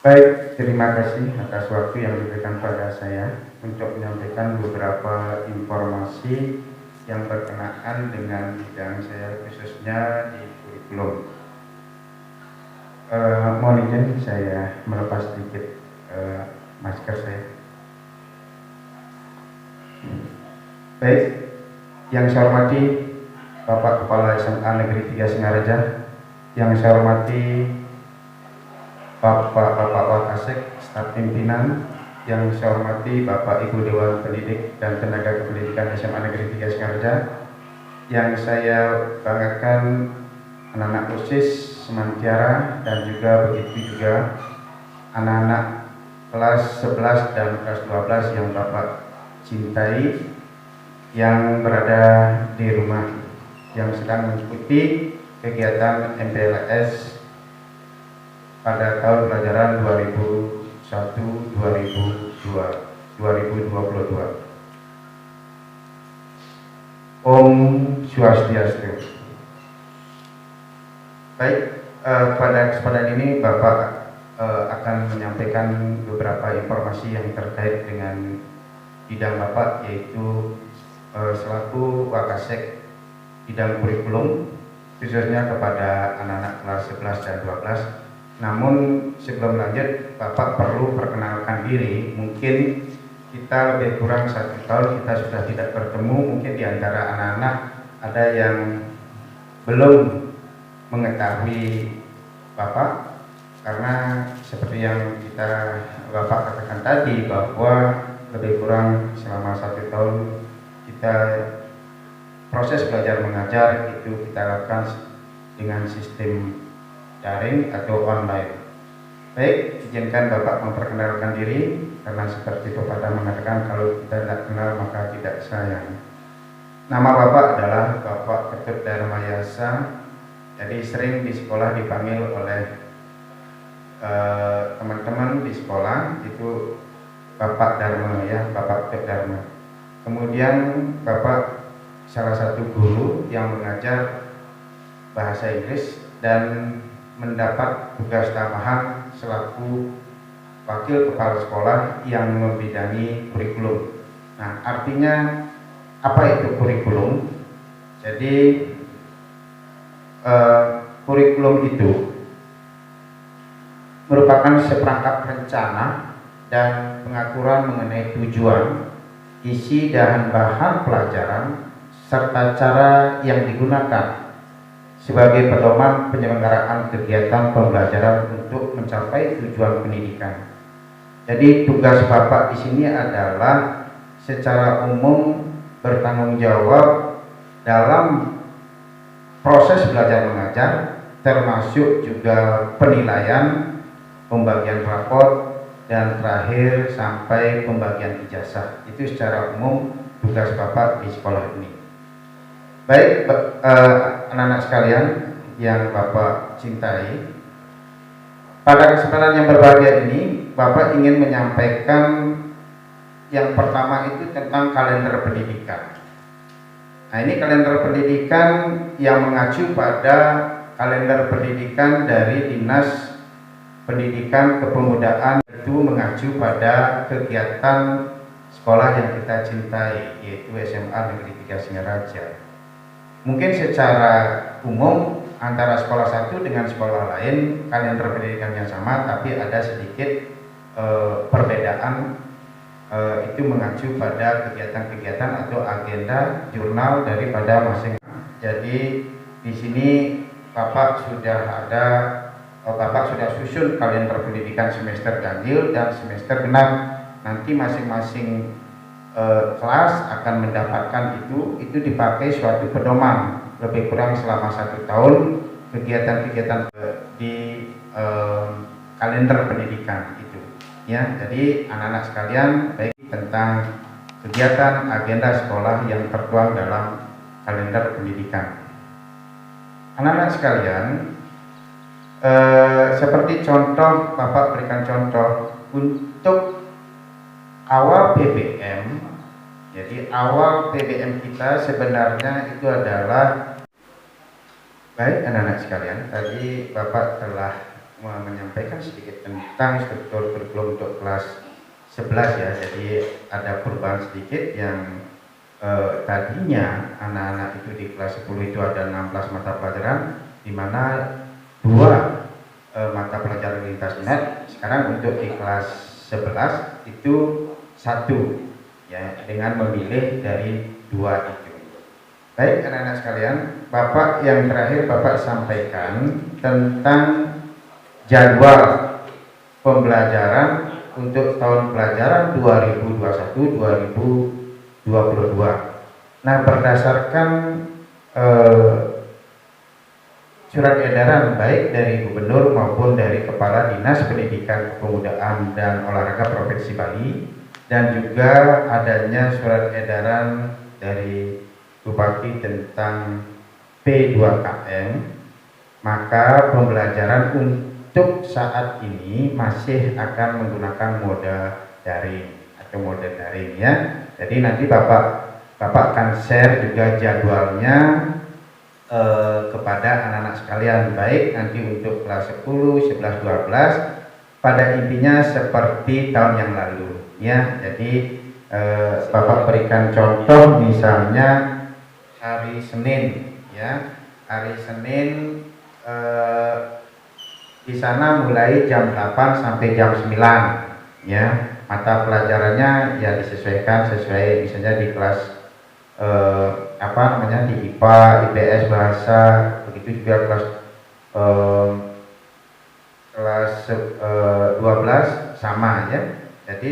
Baik, terima kasih atas waktu yang diberikan pada saya untuk menyampaikan beberapa informasi yang berkenaan dengan bidang saya khususnya di kurikulum. Mohon izin saya melepas sedikit masker saya. Baik, yang saya hormati Bapak Kepala SMA Negeri 3 Singaraja, yang saya hormati Bapak Wakasek, staf pimpinan, yang saya hormati Bapak Ibu Dewan Pendidik dan Tenaga Kependidikan SMA Negeri 3 Singaraja, yang saya banggakan anak-anak OSIS, Semantiara, dan juga begitu juga anak-anak kelas 11 dan kelas 12 yang Bapak cintai, yang berada di rumah, yang sedang mengikuti kegiatan MPLS pada tahun pelajaran 2021-2022. Om Swastiastu. Baik, pada kesempatan ini Bapak akan menyampaikan beberapa informasi yang terkait dengan bidang Bapak, yaitu selaku Wakasek bidang kurikulum, khususnya kepada anak-anak kelas 11 dan 12. Namun sebelum lanjut, Bapak perlu perkenalkan diri. Mungkin kita lebih kurang 1 tahun kita sudah tidak bertemu. Mungkin di antara anak-anak ada yang belum mengetahui Bapak, karena seperti yang Bapak katakan tadi, bahwa lebih kurang selama 1 tahun kita proses belajar mengajar itu kita lakukan dengan sistem daring atau online. Baik, izinkan Bapak memperkenalkan diri, karena seperti pepatah mengatakan kalau kita tidak kenal maka tidak sayang. Nama Bapak adalah Bapak Ketut Darmayasa. Jadi sering di sekolah dipanggil oleh teman-teman di sekolah itu Bapak Dharma, ya, Bapak Ketut Dharma. Kemudian Bapak salah satu guru yang mengajar bahasa Inggris dan mendapat tugas tambahan selaku wakil kepala sekolah yang membidangi kurikulum. Nah, artinya apa itu kurikulum? Jadi kurikulum itu merupakan seperangkat rencana dan pengaturan mengenai tujuan, isi dan bahan pelajaran, serta cara yang digunakan sebagai pedoman penyelenggaraan kegiatan pembelajaran untuk mencapai tujuan pendidikan. Jadi tugas Bapak di sini adalah secara umum bertanggung jawab dalam proses belajar mengajar, termasuk juga penilaian, pembagian raport, dan terakhir sampai pembagian ijazah. Itu secara umum tugas Bapak di sekolah ini. Baik, anak-anak sekalian yang Bapak cintai, pada kesempatan yang berbahagia ini Bapak ingin menyampaikan yang pertama itu tentang kalender pendidikan. Nah, ini kalender pendidikan yang mengacu pada kalender pendidikan dari Dinas Pendidikan Kepemudaan, itu mengacu pada kegiatan sekolah yang kita cintai, yaitu SMA Negeri 3 Singaraja. Mungkin secara umum antara sekolah satu dengan sekolah lain kalender pendidikannya sama, tapi ada sedikit perbedaan, itu mengacu pada kegiatan-kegiatan atau agenda jurnal daripada masing-masing. Jadi di sini Bapak sudah susun kalender pendidikan semester ganjil dan semester genap. Nanti masing-masing kelas akan mendapatkan itu dipakai suatu pedoman lebih kurang selama 1 tahun kegiatan-kegiatan di kalender pendidikan itu, ya. Jadi anak-anak sekalian, baik tentang kegiatan agenda sekolah yang tertuang dalam kalender pendidikan. Anak-anak sekalian, seperti contoh, Bapak berikan contoh untuk awal PBM. Jadi awal PBM kita sebenarnya itu adalah, baik anak-anak sekalian, tadi Bapak telah menyampaikan sedikit tentang struktur kurikulum untuk kelas 11 ya. Jadi ada perubahan sedikit yang tadinya anak-anak itu di kelas 10 itu ada 16 mata pelajaran, di mana 2 mata pelajaran lintas minat. Sekarang untuk di kelas 11 itu 1 ya, dengan memilih dari 2 itu. Baik anak-anak sekalian, Bapak yang terakhir Bapak sampaikan tentang jadwal pembelajaran untuk tahun pelajaran 2021-2022. Nah, berdasarkan surat edaran baik dari Gubernur maupun dari Kepala Dinas Pendidikan Kepemudaan dan Olahraga Provinsi Bali, dan juga adanya surat edaran dari Bupati tentang P2KM, maka pembelajaran untuk saat ini masih akan menggunakan mode daring atau mode daring ya. Jadi nanti Bapak akan share juga jadwalnya kepada anak-anak sekalian, baik nanti untuk kelas 10, 11, 12 pada intinya seperti tahun yang lalu ya. Jadi Bapak berikan contoh misalnya hari Senin ya, hari Senin di sana mulai jam 8 sampai jam 9 ya. Mata pelajarannya ya disesuaikan sesuai misalnya di kelas di IPA, IPS, bahasa, begitu juga kelas 12 sama ya. Jadi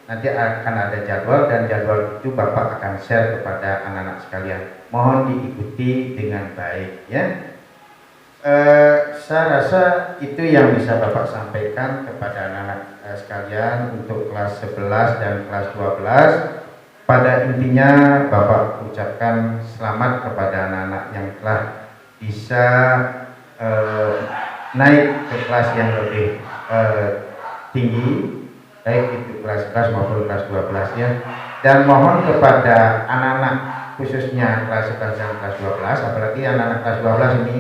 nanti akan ada jadwal, dan jadwal itu Bapak akan share kepada anak-anak sekalian. Mohon diikuti dengan baik ya. Saya rasa itu yang bisa Bapak sampaikan kepada anak-anak sekalian untuk kelas 11 dan kelas 12. Pada intinya Bapak ucapkan selamat kepada anak-anak yang telah bisa naik ke kelas yang lebih tinggi, baik itu kelas 11 maupun kelas 12 ya. Dan mohon kepada anak-anak khususnya kelas 11 dan kelas 12, apalagi anak-anak kelas 12 ini,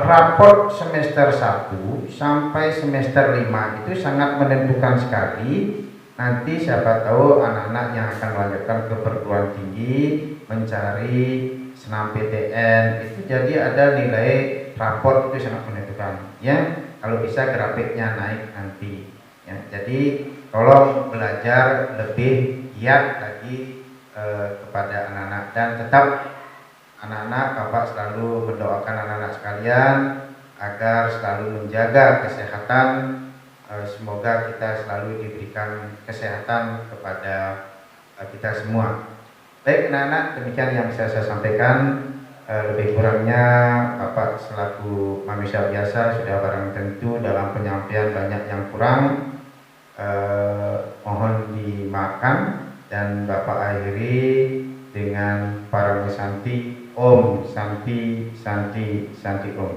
raport semester 1 sampai semester 5 itu sangat menentukan sekali. Nanti siapa tahu anak-anak yang akan melanjutkan ke perguruan tinggi mencari senam PTN itu, jadi ada nilai raport itu sangat menentukan ya. Kalau bisa grafiknya naik nanti ya. Jadi tolong belajar lebih giat lagi kepada anak-anak, dan tetap anak-anak Bapak selalu mendoakan anak-anak sekalian agar selalu menjaga kesehatan. Semoga kita selalu diberikan kesehatan kepada kita semua. Baik anak-anak, demikian yang bisa saya sampaikan. Lebih kurangnya Bapak selaku manusia biasa sudah barang tentu dalam penyampaian banyak yang kurang, mohon dimaafkan, dan Bapak akhiri dengan para Santi Om, Santi, Santi, Santi Om.